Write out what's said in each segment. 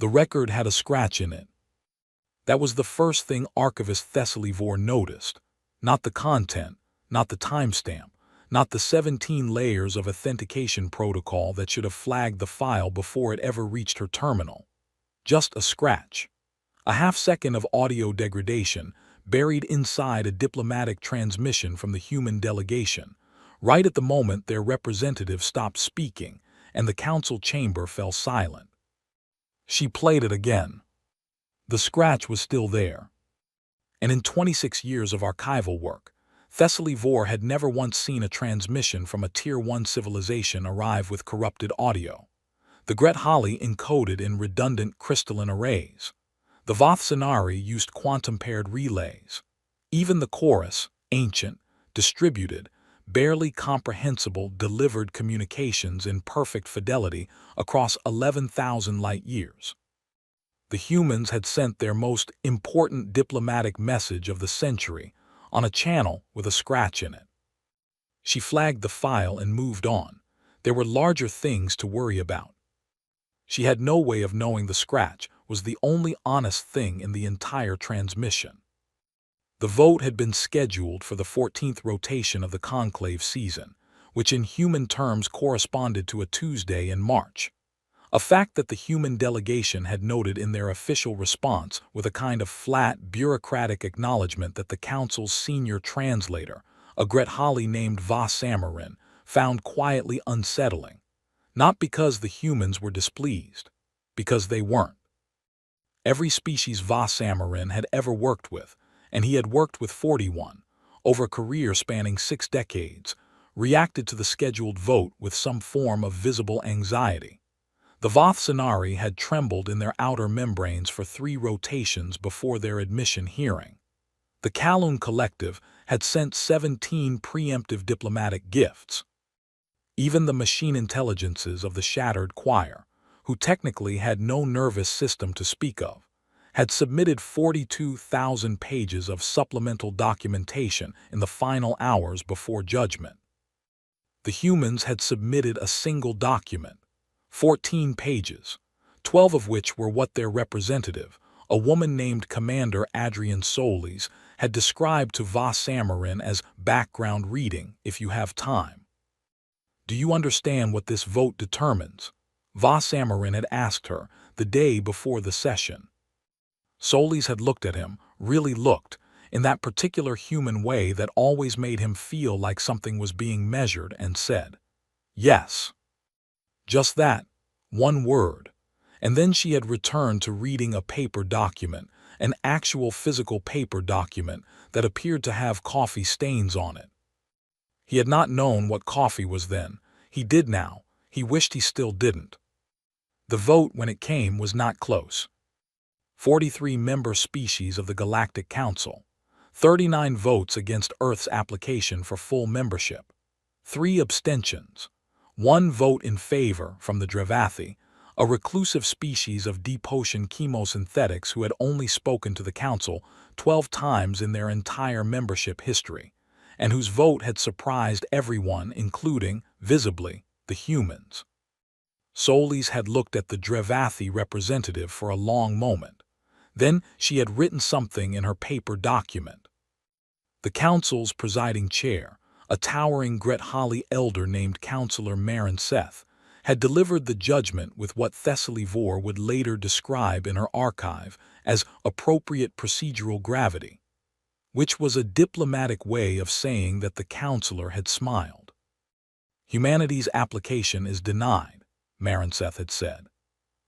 The record had a scratch in it. That was the first thing archivist Thessaly Vore noticed. Not the content, not the timestamp, not the 17 layers of authentication protocol that should have flagged the file before it ever reached her terminal. Just a scratch. A half-second of audio degradation buried inside a diplomatic transmission from the human delegation, right at the moment their representative stopped speaking and the council chamber fell silent. She played it again. The scratch was still there. And in 26 years of archival work, Thessaly Vore had never once seen a transmission from a Tier 1 civilization arrive with corrupted audio. The Gret Holly encoded in redundant crystalline arrays. The Voth Scenari used quantum-paired relays. Even the chorus, ancient, distributed, barely comprehensible delivered communications in perfect fidelity across 11,000 light-years. The humans had sent their most important diplomatic message of the century on a channel with a scratch in it. She flagged the file and moved on. There were larger things to worry about. She had no way of knowing the scratch was the only honest thing in the entire transmission. The vote had been scheduled for the 14th rotation of the conclave season, which in human terms corresponded to a Tuesday in March. A fact that the human delegation had noted in their official response with a kind of flat, bureaucratic acknowledgement that the council's senior translator, a Gret Holly named Va Samarin, found quietly unsettling. Not because the humans were displeased, because they weren't. Every species Va Samarin had ever worked with, and he had worked with 41, over a career spanning 6 decades, reacted to the scheduled vote with some form of visible anxiety. The Voth Scenari had trembled in their outer membranes for 3 rotations before their admission hearing. The Kaloon Collective had sent 17 preemptive diplomatic gifts. Even the machine intelligences of the Shattered Choir, who technically had no nervous system to speak of, had submitted 42,000 pages of supplemental documentation in the final hours before judgment. The humans had submitted a single document, 14 pages, 12 of which were what their representative, a woman named Commander Adrian Solis, had described to Va Samarin as background reading if you have time. Do you understand what this vote determines? Va Samarin had asked her the day before the session. Solis had looked at him, really looked, in that particular human way that always made him feel like something was being measured, and said, "Yes." Just that, one word, and then she had returned to reading a paper document, an actual physical paper document that appeared to have coffee stains on it. He had not known what coffee was then. He did now. He wished he still didn't. The vote, when it came, was not close. 43 member species of the Galactic Council, 39 votes against Earth's application for full membership, 3 abstentions, 1 vote in favor from the Drevathi, a reclusive species of deep ocean chemosynthetics who had only spoken to the Council 12 times in their entire membership history, and whose vote had surprised everyone, including, visibly, the humans. Solis had looked at the Drevathi representative for a long moment. Then she had written something in her paper document. The Council's presiding chair, a towering Gret Holly elder named Councillor Marin Seth, had delivered the judgment with what Thessaly Vore would later describe in her archive as appropriate procedural gravity, which was a diplomatic way of saying that the councillor had smiled. Humanity's application is denied, Marin Seth had said.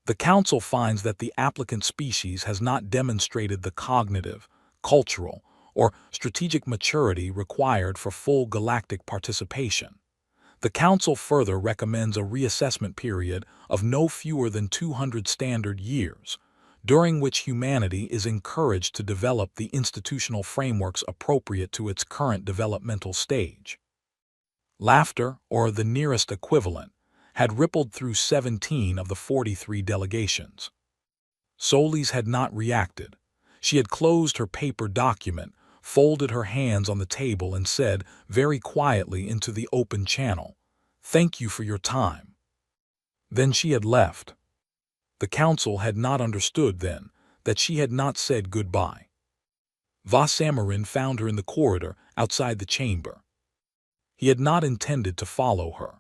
The Council finds that the applicant species has not demonstrated the cognitive, cultural, or strategic maturity required for full galactic participation. The Council further recommends a reassessment period of no fewer than 200 standard years, during which humanity is encouraged to develop the institutional frameworks appropriate to its current developmental stage. Laughter, or the nearest equivalent, had rippled through 17 of the 43 delegations. Solis had not reacted. She had closed her paper document, folded her hands on the table, and said very quietly into the open channel, "Thank you for your time." Then she had left. The council had not understood then that she had not said goodbye. Vasamarin found her in the corridor outside the chamber. He had not intended to follow her.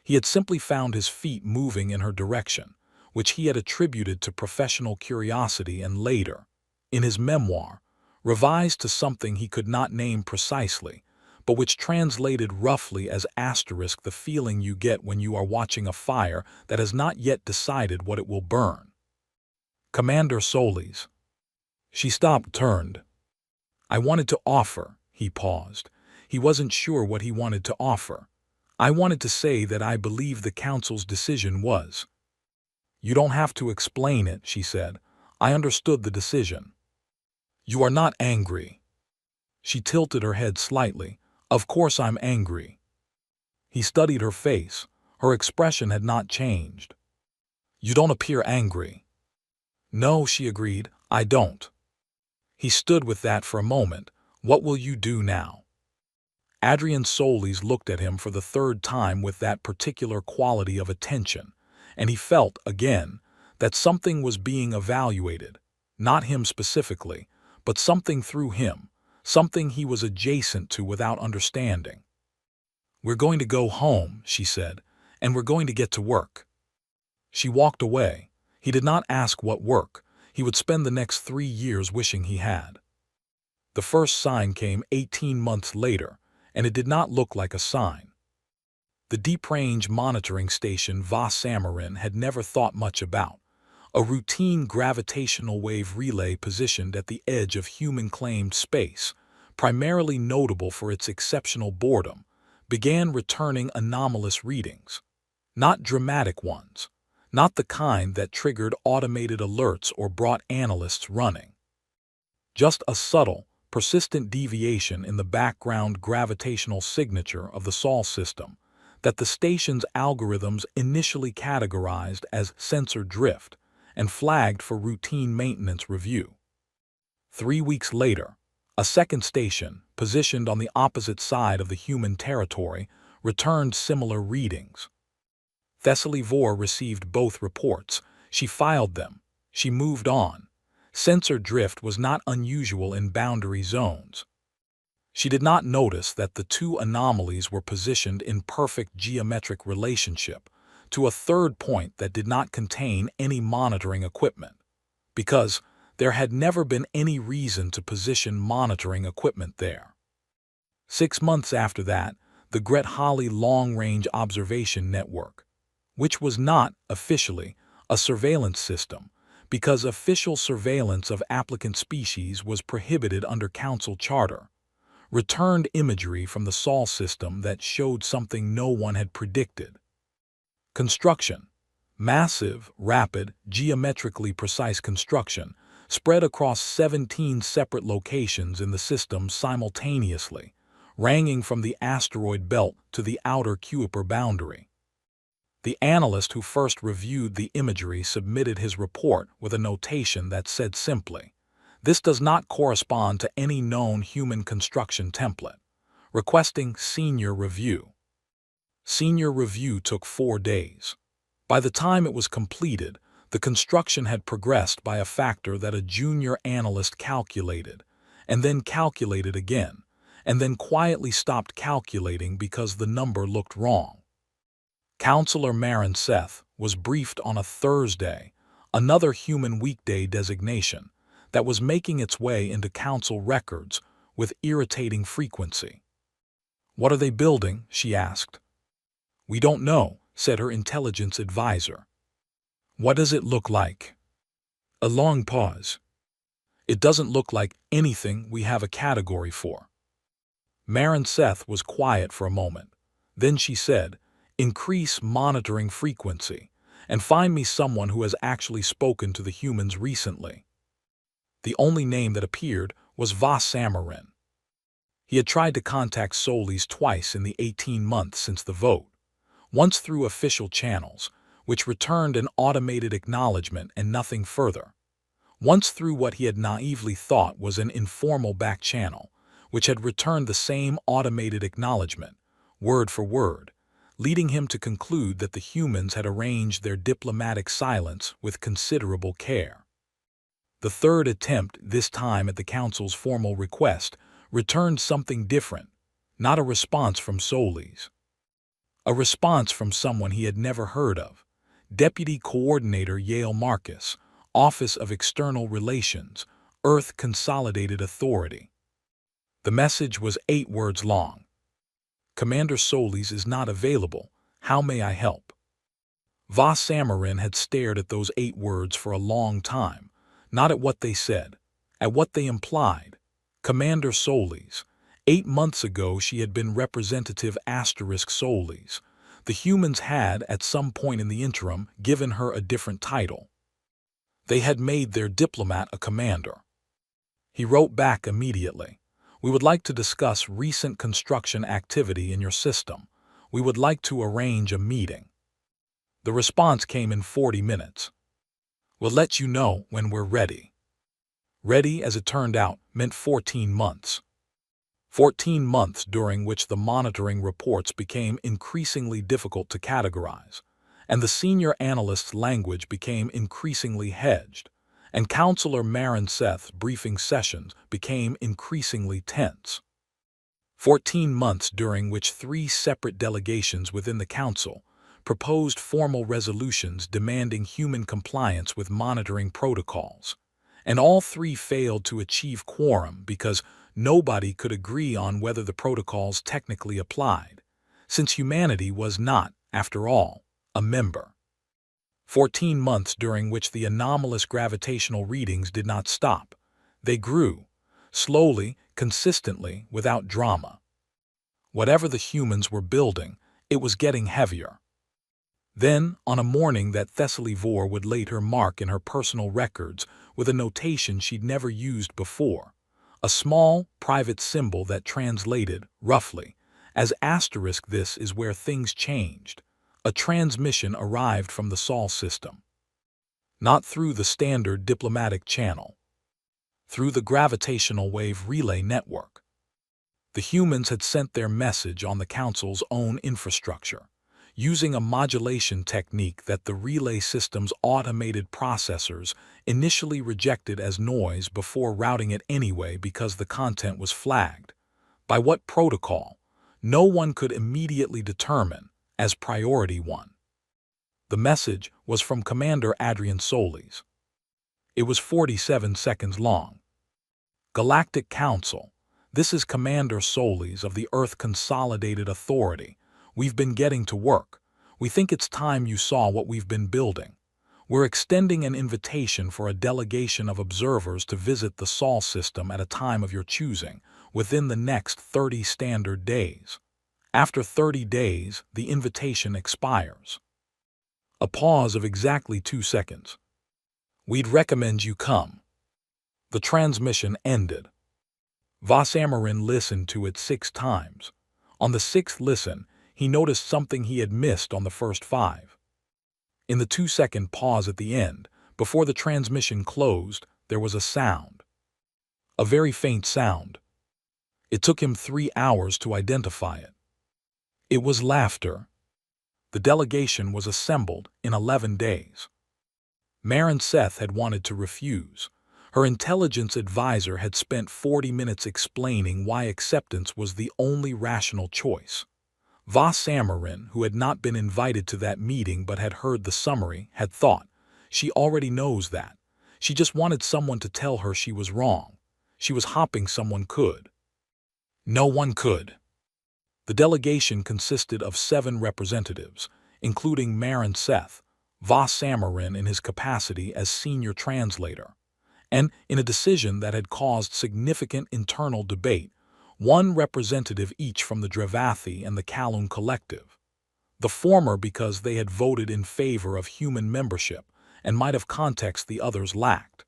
He had simply found his feet moving in her direction, which he had attributed to professional curiosity and later, in his memoir, revised to something he could not name precisely, but which translated roughly as asterisk the feeling you get when you are watching a fire that has not yet decided what it will burn. Commander Solis. She stopped, turned. I wanted to offer, he paused. He wasn't sure what he wanted to offer. I wanted to say that I believe the council's decision was. You don't have to explain it, she said. I understood the decision. You are not angry. She tilted her head slightly. Of course I'm angry. He studied her face. Her expression had not changed. You don't appear angry. No, she agreed, I don't. He stood with that for a moment. What will you do now? Adrian Solis looked at him for the third time with that particular quality of attention, and he felt, again, that something was being evaluated, not him specifically, but something through him, something he was adjacent to without understanding. We're going to go home, she said, and we're going to get to work. She walked away. He did not ask what work. He would spend the next 3 years wishing he had. The first sign came 18 months later, and it did not look like a sign. The deep-range monitoring station Vasamarin had never thought much about, a routine gravitational wave relay positioned at the edge of human-claimed space, primarily notable for its exceptional boredom, began returning anomalous readings. Not dramatic ones, not the kind that triggered automated alerts or brought analysts running. Just a subtle, persistent deviation in the background gravitational signature of the Sol system that the station's algorithms initially categorized as sensor drift and flagged for routine maintenance review. 3 weeks later, a second station, positioned on the opposite side of the human territory, returned similar readings. Thessaly Vor received both reports. She filed them. She moved on. Sensor drift was not unusual in boundary zones. She did not notice that the two anomalies were positioned in perfect geometric relationship to a third point that did not contain any monitoring equipment, because there had never been any reason to position monitoring equipment there. 6 months after that, the Gret-Halley Long-Range Observation Network, which was not, officially, a surveillance system, because official surveillance of applicant species was prohibited under Council Charter, returned imagery from the Sol system that showed something no one had predicted. Construction. Massive, rapid, geometrically precise construction spread across 17 separate locations in the system simultaneously, ranging from the asteroid belt to the outer Kuiper boundary. The analyst who first reviewed the imagery submitted his report with a notation that said simply, "This does not correspond to any known human construction template. Requesting senior review." Senior review took 4 days. By the time it was completed, the construction had progressed by a factor that a junior analyst calculated, and then calculated again, and then quietly stopped calculating because the number looked wrong. Counselor Marin Seth was briefed on a Thursday, another human weekday designation, that was making its way into council records with irritating frequency. "What are they building?" she asked. "We don't know," said her intelligence advisor. "What does it look like?" A long pause. "It doesn't look like anything we have a category for." Marin Seth was quiet for a moment. Then she said, "Increase monitoring frequency, and find me someone who has actually spoken to the humans recently." The only name that appeared was Vasamarin. He had tried to contact Solis twice in the 18 months since the vote, once through official channels, which returned an automated acknowledgement and nothing further, once through what he had naively thought was an informal back channel, which had returned the same automated acknowledgement, word for word, leading him to conclude that the humans had arranged their diplomatic silence with considerable care. The third attempt, this time at the Council's formal request, returned something different, not a response from Solis. A response from someone he had never heard of, Deputy Coordinator Yale Marcus, Office of External Relations, Earth Consolidated Authority. The message was 8 words long. Commander Solis is not available. How may I help? Voss Samarin had stared at those 8 words for a long time, not at what they said, at what they implied. Commander Solis. 8 months ago she had been Representative Solis. The humans had, at some point in the interim, given her a different title. They had made their diplomat a commander. He wrote back immediately. We would like to discuss recent construction activity in your system. We would like to arrange a meeting. The response came in 40 minutes. We'll let you know when we're ready. Ready, as it turned out, meant 14 months. 14 months during which the monitoring reports became increasingly difficult to categorize, and the senior analyst's language became increasingly hedged, and Counselor Marin Seth's briefing sessions became increasingly tense. 14 months during which 3 separate delegations within the Council proposed formal resolutions demanding human compliance with monitoring protocols, and all 3 failed to achieve quorum because nobody could agree on whether the protocols technically applied, since humanity was not, after all, a member. 14 months during which the anomalous gravitational readings did not stop. They grew, slowly, consistently, without drama. Whatever the humans were building, it was getting heavier. Then, on a morning that Thessaly Vore would later mark in her personal records with a notation she'd never used before, a small, private symbol that translated, roughly, as asterisk, this is where things changed, a transmission arrived from the Sol system. Not through the standard diplomatic channel. Through the gravitational wave relay network. The humans had sent their message on the Council's own infrastructure, using a modulation technique that the relay system's automated processors initially rejected as noise before routing it anyway because the content was flagged. By what protocol? No one could immediately determine, as priority 1. The message was from Commander Adrian Solis. It was 47 seconds long. Galactic Council. This is Commander Solis of the Earth Consolidated Authority. We've been getting to work. We think it's time you saw what we've been building. We're extending an invitation for a delegation of observers to visit the Sol system at a time of your choosing, within the next 30 standard days. After 30 days, the invitation expires. A pause of exactly 2 seconds. We'd recommend you come. The transmission ended. Voss Samarin listened to it 6 times. On the 6th listen, he noticed something he had missed on the first 5. In the 2-second pause at the end, before the transmission closed, there was a sound. A very faint sound. It took him 3 hours to identify it. It was laughter. The delegation was assembled in 11 days. Marin Seth had wanted to refuse. Her intelligence advisor had spent 40 minutes explaining why acceptance was the only rational choice. Voss Samarin, who had not been invited to that meeting but had heard the summary, had thought, she already knows that. She just wanted someone to tell her she was wrong. She was hoping someone could. No one could. The delegation consisted of 7 representatives, including Marin Seth, Voss Samarin in his capacity as senior translator, and in a decision that had caused significant internal debate, 1 representative each from the Dravathi and the Kalun Collective. The former because they had voted in favor of human membership and might have context the others lacked.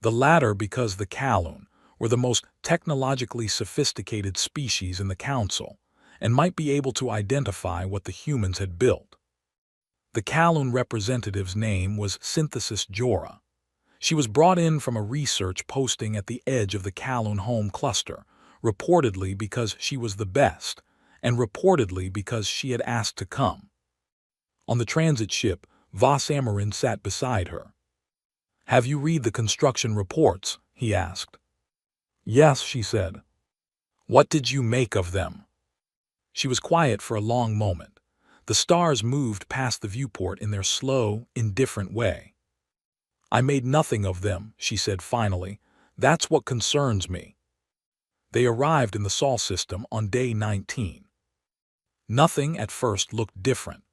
The latter because the Kalun were the most technologically sophisticated species in the Council and might be able to identify what the humans had built. The Kalun representative's name was Synthesis Jora. She was brought in from a research posting at the edge of the Kalun home cluster, reportedly because she was the best, and reportedly because she had asked to come. On the transit ship, Voss Amarin sat beside her. "Have you read the construction reports?" he asked. "Yes," she said. "What did you make of them?" She was quiet for a long moment. The stars moved past the viewport in their slow, indifferent way. "I made nothing of them," she said finally. "That's what concerns me." They arrived in the Sol system on day 19. Nothing at first looked different.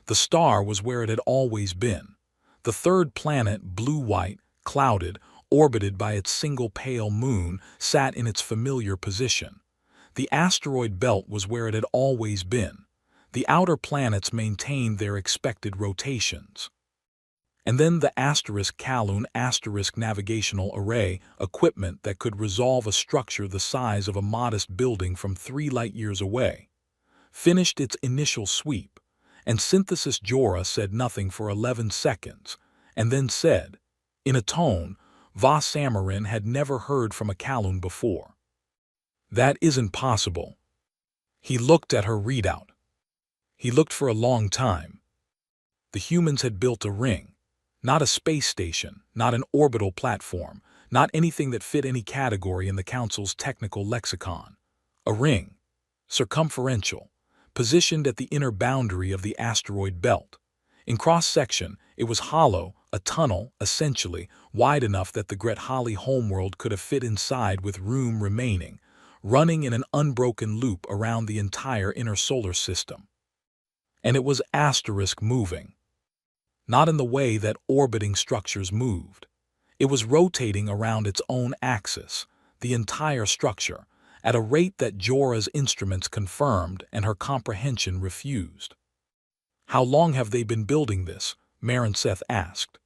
The star was where it had always been. The third planet, blue-white, clouded, orbited by its single pale moon, sat in its familiar position. The asteroid belt was where it had always been. The outer planets maintained their expected rotations. And then the Kalun navigational array, equipment that could resolve a structure the size of a modest building from 3 light-years away, finished its initial sweep, and Synthesis Jorah said nothing for 11 seconds, and then said, in a tone Voss Amarin had never heard from a Kalun before, "That isn't possible." He looked at her readout. He looked for a long time. The humans had built a ring. Not a space station, not an orbital platform, not anything that fit any category in the Council's technical lexicon. A ring, circumferential, positioned at the inner boundary of the asteroid belt. In cross-section, it was hollow, a tunnel, essentially, wide enough that the Gret-Halley homeworld could have fit inside with room remaining, running in an unbroken loop around the entire inner solar system. And it was *moving. Not in the way that orbiting structures moved. It was rotating around its own axis, the entire structure, at a rate that Jorah's instruments confirmed and her comprehension refused. "How long have they been building this?" Marinseth asked.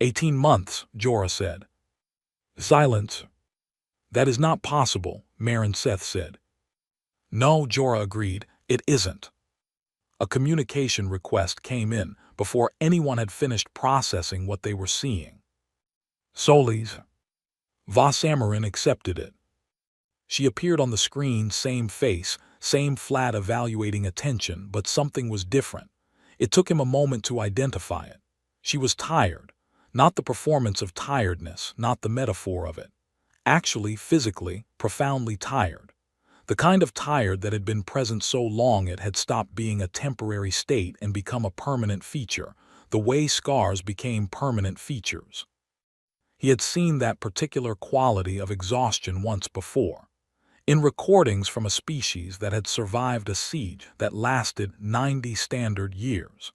18 months, Jorah said. Silence. "That is not possible," Marinseth said. "No," Jorah agreed, "it isn't." A communication request came in before anyone had finished processing what they were seeing. "Solis." Voss Amarin accepted it. She appeared on the screen, same face, same flat evaluating attention, but something was different. It took him a moment to identify it. She was tired. Not the performance of tiredness, not the metaphor of it. Actually, physically, profoundly tired. The kind of tired that had been present so long it had stopped being a temporary state and become a permanent feature, the way scars became permanent features. He had seen that particular quality of exhaustion once before, in recordings from a species that had survived a siege that lasted 90 standard years.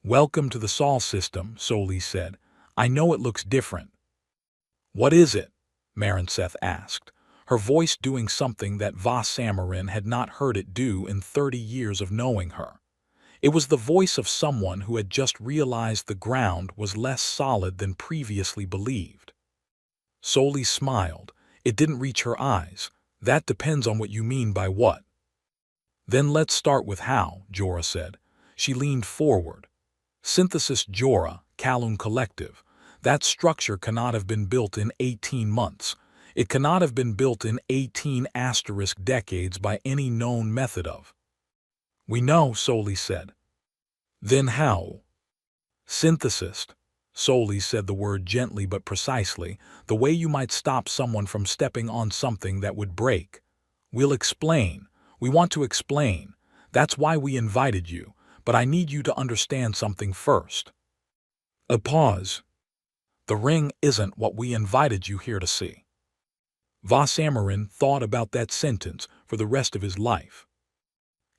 "Welcome to the Sol system," Solis said. "I know it looks different." "What is it?" Marinseth asked, her voice doing something that Voss Amarin had not heard it do in 30 years of knowing her. It was the voice of someone who had just realized the ground was less solid than previously believed. Solis smiled. It didn't reach her eyes. "That depends on what you mean by what." "Then let's start with how," Jorah said. She leaned forward. "Synthesis Jorah, Kalun Collective. That structure cannot have been built in 18 months. It cannot have been built in 18 decades by any known method of." "We know," Solis said. "Then how?" "Synthesis." Solis said the word gently but precisely, the way you might stop someone from stepping on something that would break. "We'll explain. We want to explain. That's why we invited you, but I need you to understand something first." A pause. "The ring isn't what we invited you here to see." Voss Amarin thought about that sentence for the rest of his life.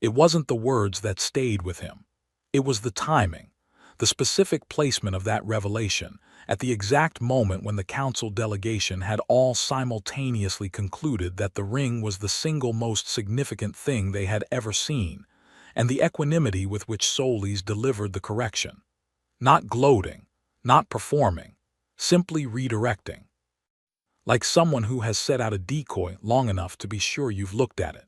It wasn't the words that stayed with him. It was the timing, the specific placement of that revelation, at the exact moment when the Council delegation had all simultaneously concluded that the ring was the single most significant thing they had ever seen, and the equanimity with which Solis delivered the correction. Not gloating, not performing, simply redirecting. Like someone who has set out a decoy long enough to be sure you've looked at it.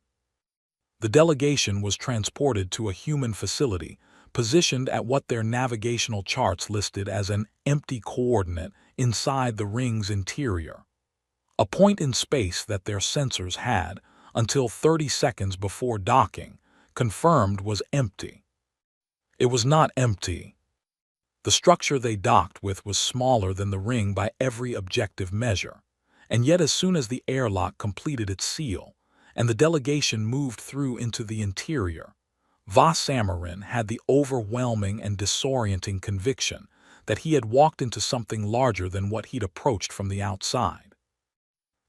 The delegation was transported to a human facility, positioned at what their navigational charts listed as an empty coordinate inside the ring's interior. A point in space that their sensors had, until 30 seconds before docking, confirmed was empty. It was not empty. The structure they docked with was smaller than the ring by every objective measure, and yet as soon as the airlock completed its seal, and the delegation moved through into the interior, Samarin had the overwhelming and disorienting conviction that he had walked into something larger than what he'd approached from the outside.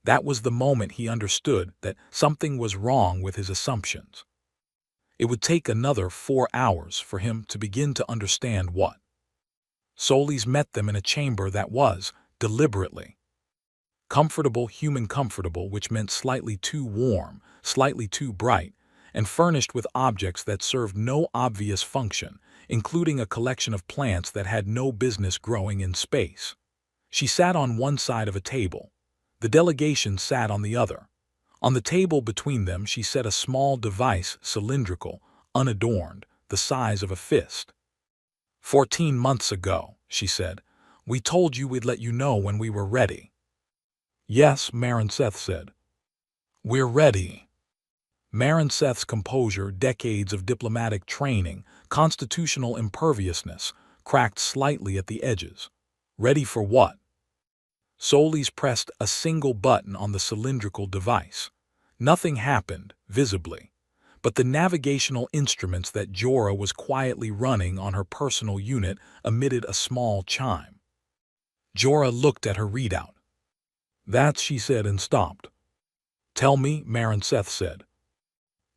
That was the moment he understood that something was wrong with his assumptions. It would take another 4 hours for him to begin to understand what. Solis met them in a chamber that was, deliberately, comfortable, human comfortable, which meant slightly too warm, slightly too bright, and furnished with objects that served no obvious function, including a collection of plants that had no business growing in space. She sat on one side of a table. The delegation sat on the other. On the table between them she set a small device, cylindrical, unadorned, the size of a fist. 14 months ago, she said, we told you we'd let you know when we were ready. Yes, Seth said. We're ready. Seth's composure, decades of diplomatic training, constitutional imperviousness, cracked slightly at the edges. Ready for what? Solis pressed a single button on the cylindrical device. Nothing happened, visibly, but the navigational instruments that Jorah was quietly running on her personal unit emitted a small chime. Jorah looked at her readout. That's, she said, and stopped. Tell me, Seth said.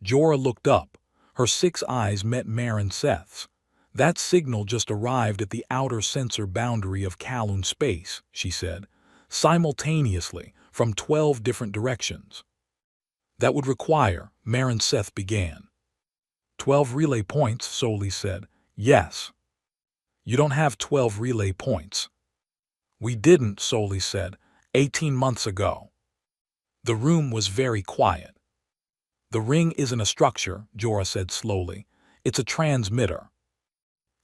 Jorah looked up. Her 6 eyes met Seth's. That signal just arrived at the outer sensor boundary of Kowloon space, she said, simultaneously, from 12 different directions. That would require, Seth began. 12 relay points, Solis said. Yes. You don't have 12 relay points. We didn't, Solis said, 18 months ago. The room was very quiet. The ring isn't a structure, Jorah said slowly. It's a transmitter.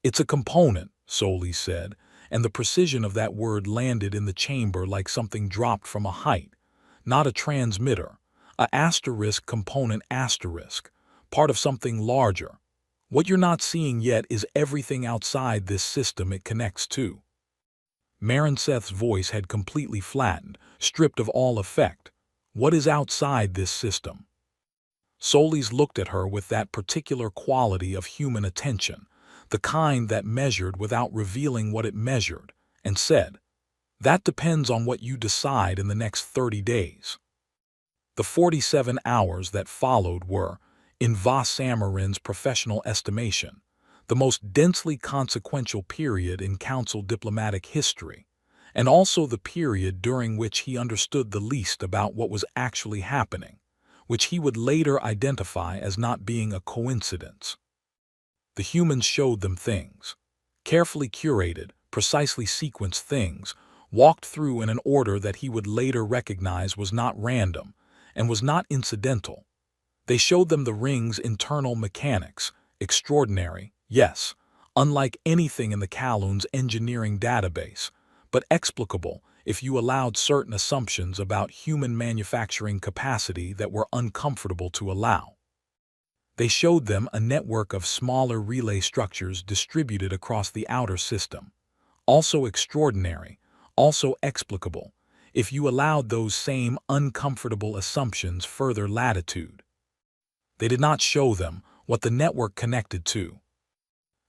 It's a component, Solis said, and the precision of that word landed in the chamber like something dropped from a height. Not a transmitter, a asterisk component asterisk, part of something larger. What you're not seeing yet is everything outside this system it connects to. Seth's voice had completely flattened, stripped of all effect. What is outside this system? Solis looked at her with that particular quality of human attention, the kind that measured without revealing what it measured, and said, that depends on what you decide in the next 30 days. The 47 hours that followed were, in Samarin's professional estimation, the most densely consequential period in Council diplomatic history, and also the period during which he understood the least about what was actually happening, which he would later identify as not being a coincidence. The humans showed them things, carefully curated, precisely sequenced things, walked through in an order that he would later recognize was not random and was not incidental. They showed them the ring's internal mechanics, extraordinary, yes, unlike anything in the Kowloon's engineering database, but explicable if you allowed certain assumptions about human manufacturing capacity that were uncomfortable to allow. They showed them a network of smaller relay structures distributed across the outer system, also extraordinary, also explicable, if you allowed those same uncomfortable assumptions further latitude. They did not show them what the network connected to.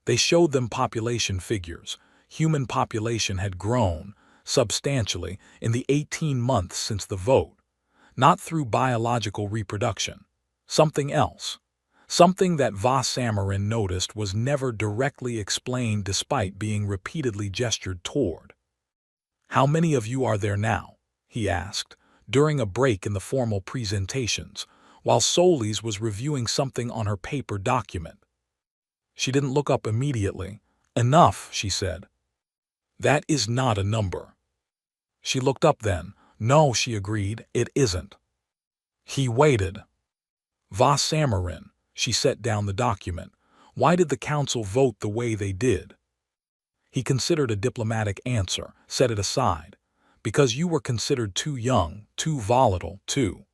They showed them population figures. Human population had grown, substantially, in the 18 months since the vote, not through biological reproduction, something else. Something that Samarin noticed was never directly explained despite being repeatedly gestured toward. How many of you are there now? He asked, during a break in the formal presentations, while Solis was reviewing something on her paper document. She didn't look up immediately. Enough, she said. That is not a number. She looked up then. No, she agreed, it isn't. He waited. Samarin. She set down the document. Why did the council vote the way they did? He considered a diplomatic answer, set it aside. Because you were considered too young, too volatile, too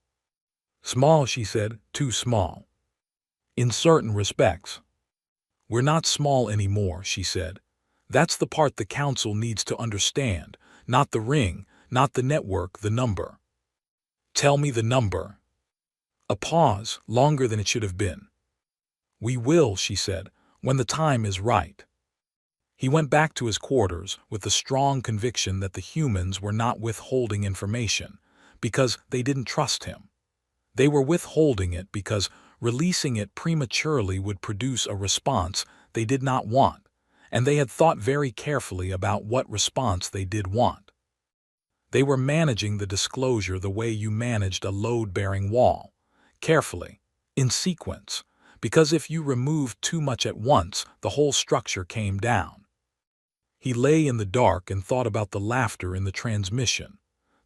Small, she said, too small. In certain respects. We're not small anymore, she said. That's the part the council needs to understand, not the ring, not the network, the number. Tell me the number. A pause, longer than it should have been. We will, she said, when the time is right. He went back to his quarters with the strong conviction that the humans were not withholding information because they didn't trust him. They were withholding it because releasing it prematurely would produce a response they did not want, and they had thought very carefully about what response they did want. They were managing the disclosure the way you managed a load-bearing wall, carefully, in sequence, because if you removed too much at once, the whole structure came down. He lay in the dark and thought about the laughter in the transmission,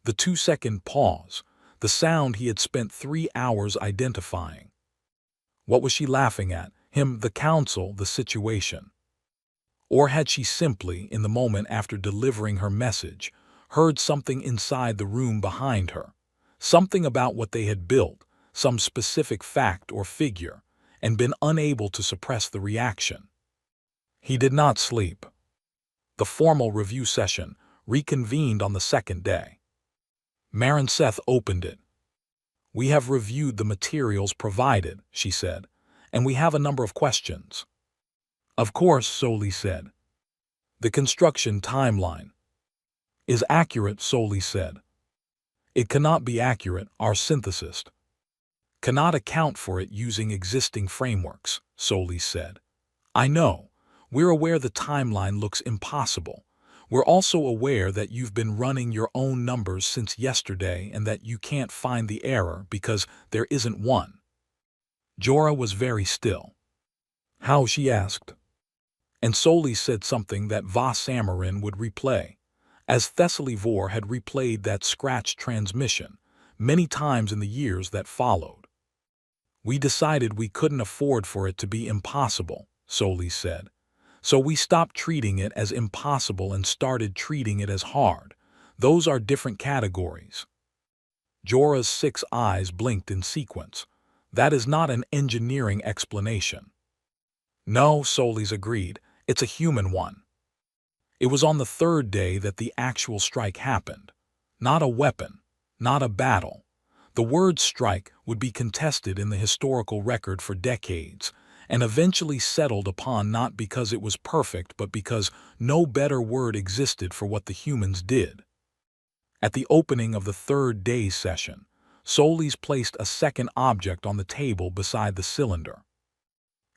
the 2-second pause, the sound he had spent 3 hours identifying. What was she laughing at? Him, the council, the situation? Or had she simply, in the moment after delivering her message, heard something inside the room behind her, something about what they had built, some specific fact or figure, and been unable to suppress the reaction? He did not sleep. The formal review session reconvened on the second day. Seth opened it. We have reviewed the materials provided, she said, and we have a number of questions. Of course, Soli said. The construction timeline is accurate, Soli said. It cannot be accurate, our synthesist cannot account for it using existing frameworks, Soli said. I know. We're aware the timeline looks impossible. We're also aware that you've been running your own numbers since yesterday and that you can't find the error because there isn't one. Jorah was very still. How? She asked. And Soli said something that Samarin would replay, as Thessaly Vor had replayed that scratch transmission many times in the years that followed. We decided we couldn't afford for it to be impossible, Soli said. So we stopped treating it as impossible and started treating it as hard. Those are different categories. Jorah's 6 eyes blinked in sequence. That is not an engineering explanation. No, Soli's agreed. It's a human one. It was on the 3rd day that the actual strike happened. Not a weapon, not a battle. The word strike would be contested in the historical record for decades, and eventually settled upon not because it was perfect but because no better word existed for what the humans did. At the opening of the 3rd day's session, Solis placed a second object on the table beside the cylinder.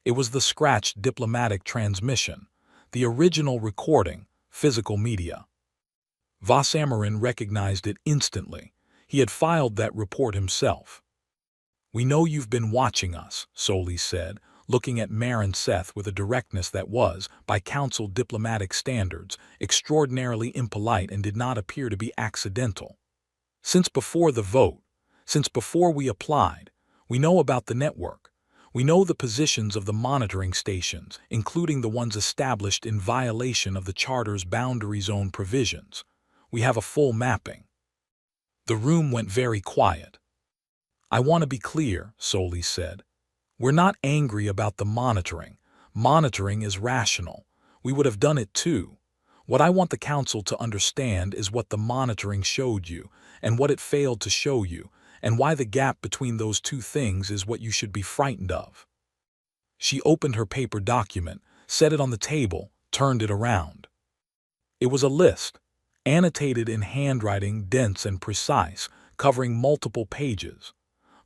It was the scratched diplomatic transmission, the original recording, physical media. Samarin recognized it instantly. He had filed that report himself. We know you've been watching us, Solis said, looking at Seth with a directness that was, by council diplomatic standards, extraordinarily impolite and did not appear to be accidental. Since before the vote, since before we applied, we know about the network. We know the positions of the monitoring stations, including the ones established in violation of the Charter's boundary zone provisions. We have a full mapping. The room went very quiet. I want to be clear, Solis said. We're not angry about the monitoring. Monitoring is rational. We would have done it too. What I want the council to understand is what the monitoring showed you, and what it failed to show you, and why the gap between those two things is what you should be frightened of. She opened her paper document, set it on the table, turned it around. It was a list, annotated in handwriting dense and precise, covering multiple pages.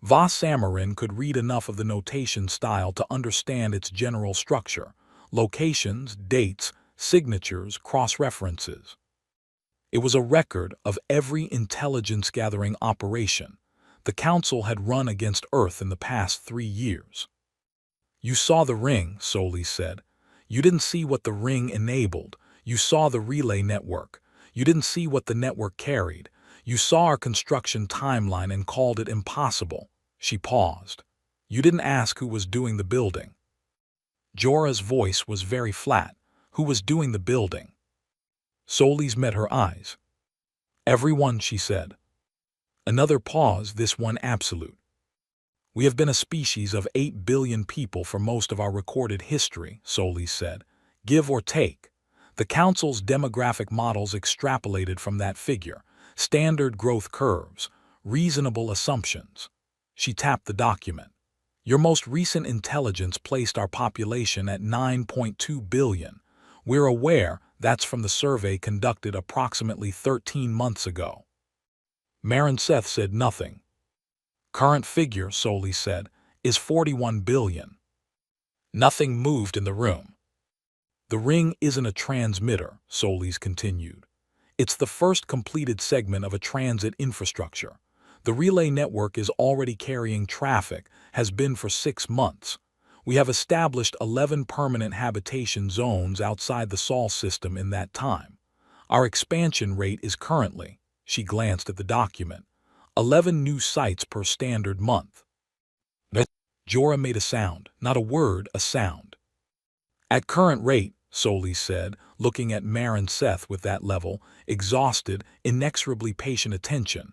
Samarin could read enough of the notation style to understand its general structure: locations, dates, signatures, cross-references. It was a record of every intelligence-gathering operation the Council had run against Earth in the past 3 years. You saw the ring, Solis said. You didn't see what the ring enabled. You saw the relay network. You didn't see what the network carried. You saw our construction timeline and called it impossible. She paused. You didn't ask who was doing the building. Jorah's voice was very flat. Who was doing the building? Solis met her eyes. Everyone, she said. Another pause, this one absolute. We have been a species of 8 billion people for most of our recorded history, Solis said. Give or take. The Council's demographic models extrapolated from that figure, standard growth curves, reasonable assumptions. She tapped the document. Your most recent intelligence placed our population at 9.2 billion. We're aware that's from the survey conducted approximately 13 months ago. Seth said nothing. Current figure, Solis said, is 41 billion. Nothing moved in the room. The ring isn't a transmitter, Solis continued. It's the first completed segment of a transit infrastructure. The relay network is already carrying traffic, has been for 6 months. We have established 11 permanent habitation zones outside the Sol system in that time. Our expansion rate is currently, she glanced at the document, 11 new sites per standard month. Jorah made a sound, not a word, a sound. At current rate, Solis said, looking at Seth with that level, exhausted, inexorably patient attention,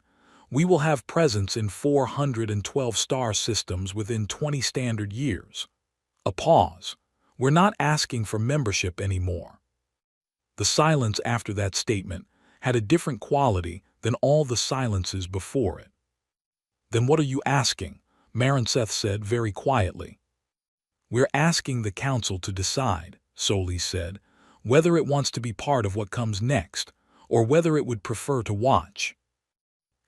we will have presence in 412 star systems within 20 standard years. A pause. We're not asking for membership anymore. The silence after that statement had a different quality than all the silences before it. Then what are you asking? Seth said very quietly. We're asking the Council to decide, Solis said, whether it wants to be part of what comes next, or whether it would prefer to watch.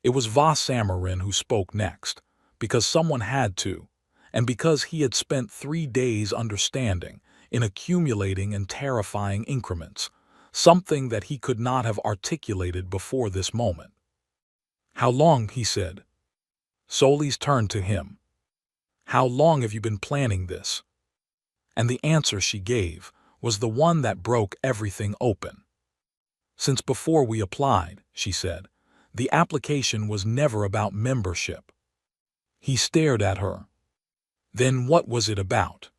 It was Voss Samarin who spoke next, because someone had to, and because he had spent 3 days understanding, in accumulating and terrifying increments, something that he could not have articulated before this moment. How long, he said. Solis turned to him. How long have you been planning this? And the answer she gave was the one that broke everything open. Since before we applied, she said, the application was never about membership. He stared at her. Then what was it about?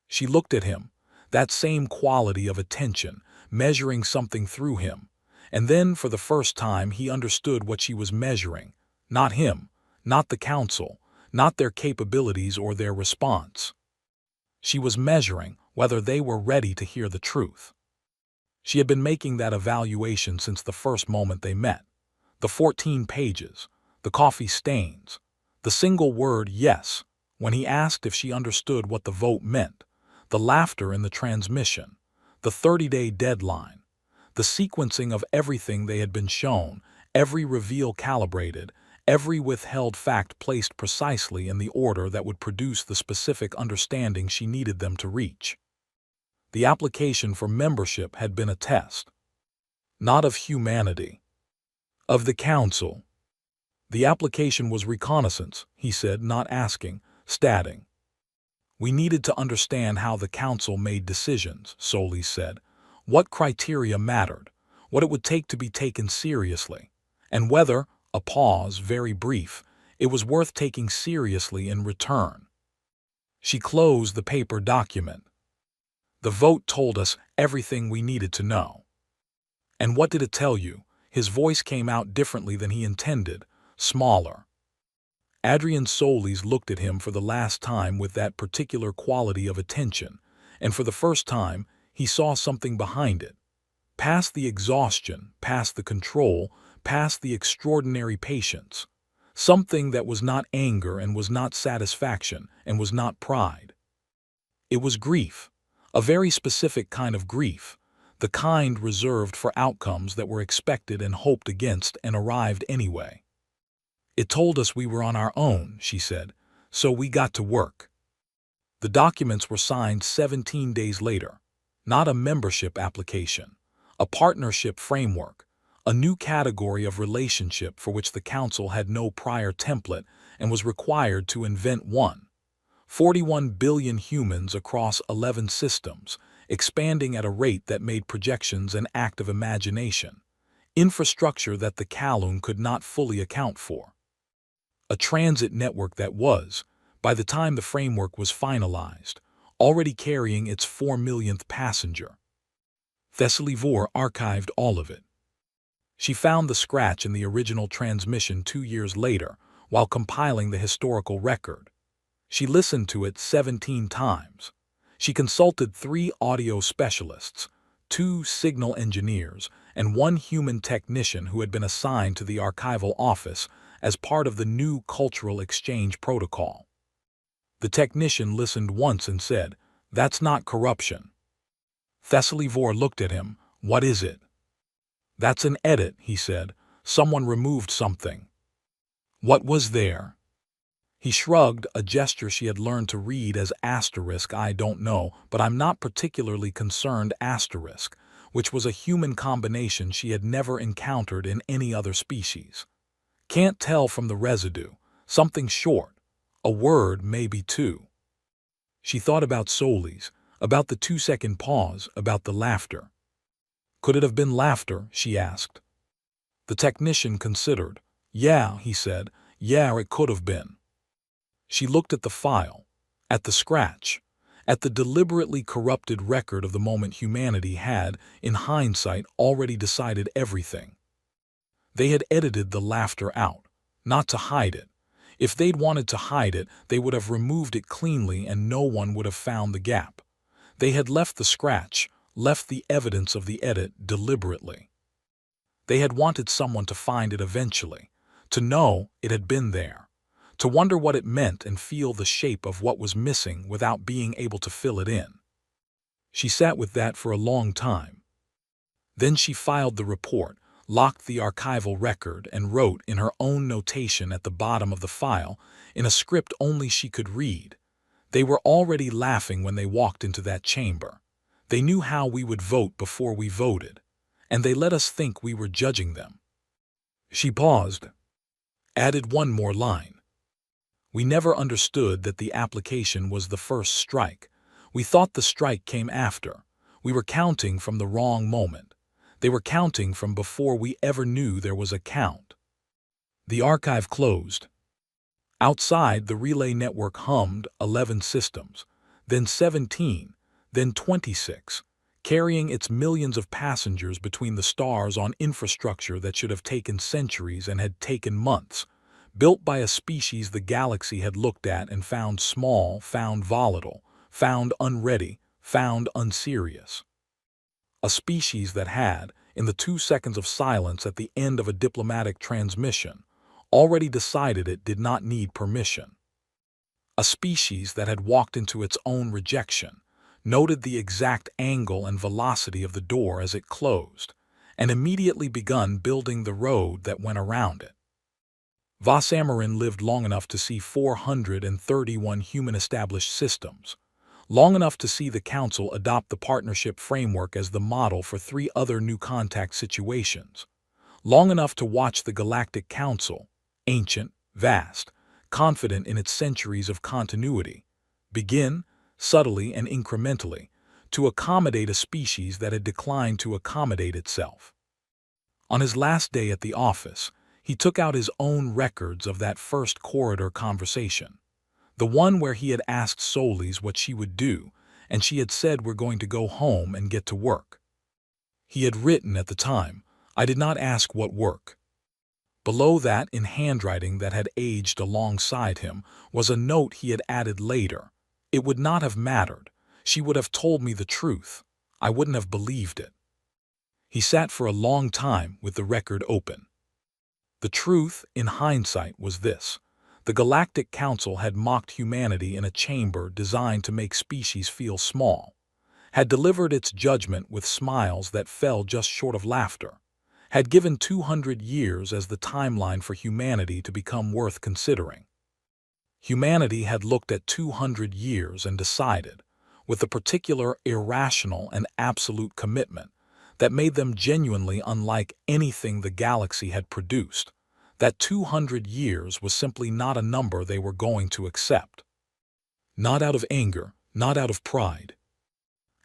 She looked at him, that same quality of attention, measuring something through him, and then for the first time he understood what she was measuring, not him, not the Council, not their capabilities or their response. She was measuring whether they were ready to hear the truth. She had been making that evaluation since the first moment they met. The 14 pages, the coffee stains, the single word yes, when he asked if she understood what the vote meant, the laughter in the transmission, the 30-day deadline, the sequencing of everything they had been shown, every reveal calibrated, every withheld fact placed precisely in the order that would produce the specific understanding she needed them to reach. The application for membership had been a test. Not of humanity. Of the Council. The application was reconnaissance, he said, not asking, statting. We needed to understand how the Council made decisions, Solis said, what criteria mattered, what it would take to be taken seriously, and whether, a pause, very brief, it was worth taking seriously in return. She closed the paper document. The vote told us everything we needed to know. And what did it tell you? His voice came out differently than he intended, smaller. Adrian Solis looked at him for the last time with that particular quality of attention, and for the first time, he saw something behind it. Past the exhaustion, past the control, past the extraordinary patience. Something that was not anger and was not satisfaction and was not pride. It was grief, a very specific kind of grief, the kind reserved for outcomes that were expected and hoped against and arrived anyway. It told us we were on our own, she said, so we got to work. The documents were signed 17 days later. Not a membership application, a partnership framework, a new category of relationship for which the Council had no prior template and was required to invent one. 41 billion humans across 11 systems, expanding at a rate that made projections an act of imagination, infrastructure that the Kowloon could not fully account for. A transit network that was, by the time the framework was finalized, already carrying its 4 millionth passenger. Thessaly Vore archived all of it. She found the scratch in the original transmission 2 years later while compiling the historical record. She listened to it 17 times. She consulted 3 audio specialists, 2 signal engineers, and 1 human technician who had been assigned to the archival office as part of the new cultural exchange protocol. The technician listened once and said, "That's not corruption." Thessaly Vor looked at him. "What is it?" "That's an edit," he said. "Someone removed something." "What was there?" He shrugged, a gesture she had learned to read as asterisk, "I don't know, but I'm not particularly concerned," asterisk, which was a human combination she had never encountered in any other species. "Can't tell from the residue. Something short. A word, maybe 2. She thought about Solis, about the 2-second pause, about the laughter. "Could it have been laughter?" she asked. The technician considered. "Yeah," he said. "Yeah, it could have been." She looked at the file, at the scratch, at the deliberately corrupted record of the moment humanity had, in hindsight, already decided everything. They had edited the laughter out, not to hide it. If they'd wanted to hide it, they would have removed it cleanly and no one would have found the gap. They had left the scratch, left the evidence of the edit deliberately. They had wanted someone to find it eventually, to know it had been there, to wonder what it meant and feel the shape of what was missing without being able to fill it in. She sat with that for a long time. Then she filed the report, locked the archival record, and wrote in her own notation at the bottom of the file, in a script only she could read. "They were already laughing when they walked into that chamber. They knew how we would vote before we voted, and they let us think we were judging them." She paused, added one more line. "We never understood that the application was the first strike. We thought the strike came after. We were counting from the wrong moment. They were counting from before we ever knew there was a count." The archive closed. Outside, the relay network hummed 11 systems, then 17, then 26, carrying its millions of passengers between the stars on infrastructure that should have taken centuries and had taken months, built by a species the galaxy had looked at and found small, found volatile, found unready, found unserious. A species that had, in the 2 seconds of silence at the end of a diplomatic transmission, already decided it did not need permission. A species that had walked into its own rejection, noted the exact angle and velocity of the door as it closed, and immediately begun building the road that went around it. Vossamarin lived long enough to see 431 human-established systems, long enough to see the Council adopt the partnership framework as the model for 3 other new contact situations, long enough to watch the Galactic Council, ancient, vast, confident in its centuries of continuity, begin, subtly and incrementally, to accommodate a species that had declined to accommodate itself. On his last day at the office, he took out his own records of that first corridor conversation, the one where he had asked Solis what she would do, and she had said, "We're going to go home and get to work." He had written at the time, "I did not ask what work." Below that, in handwriting that had aged alongside him, was a note he had added later. "It would not have mattered. She would have told me the truth. I wouldn't have believed it." He sat for a long time with the record open. The truth, in hindsight, was this. The Galactic Council had mocked humanity in a chamber designed to make species feel small, had delivered its judgment with smiles that fell just short of laughter, had given 200 years as the timeline for humanity to become worth considering. Humanity had looked at 200 years and decided, with a particular irrational and absolute commitment that made them genuinely unlike anything the galaxy had produced, that 200 years was simply not a number they were going to accept. Not out of anger, not out of pride.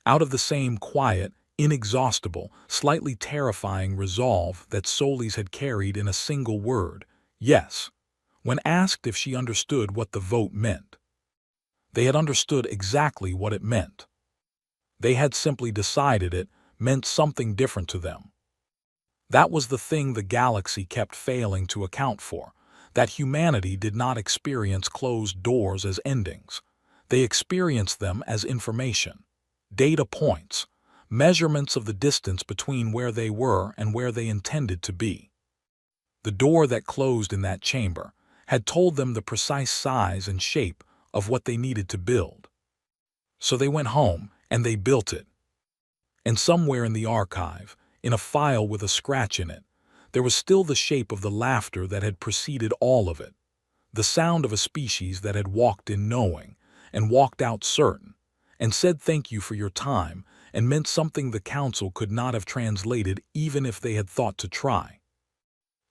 Out of the same quiet, inexhaustible, slightly terrifying resolve that Solis had carried in a single word, yes, when asked if she understood what the vote meant. They had understood exactly what it meant. They had simply decided it meant something different to them. That was the thing the galaxy kept failing to account for, that humanity did not experience closed doors as endings. They experienced them as information, data points, measurements of the distance between where they were and where they intended to be. The door that closed in that chamber had told them the precise size and shape of what they needed to build. So they went home and they built it. And somewhere in the archive, in a file with a scratch in it, there was still the shape of the laughter that had preceded all of it, the sound of a species that had walked in knowing and walked out certain, and said thank you for your time and meant something the council could not have translated even if they had thought to try.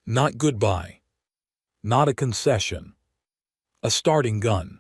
Not goodbye. Not a concession. A starting gun.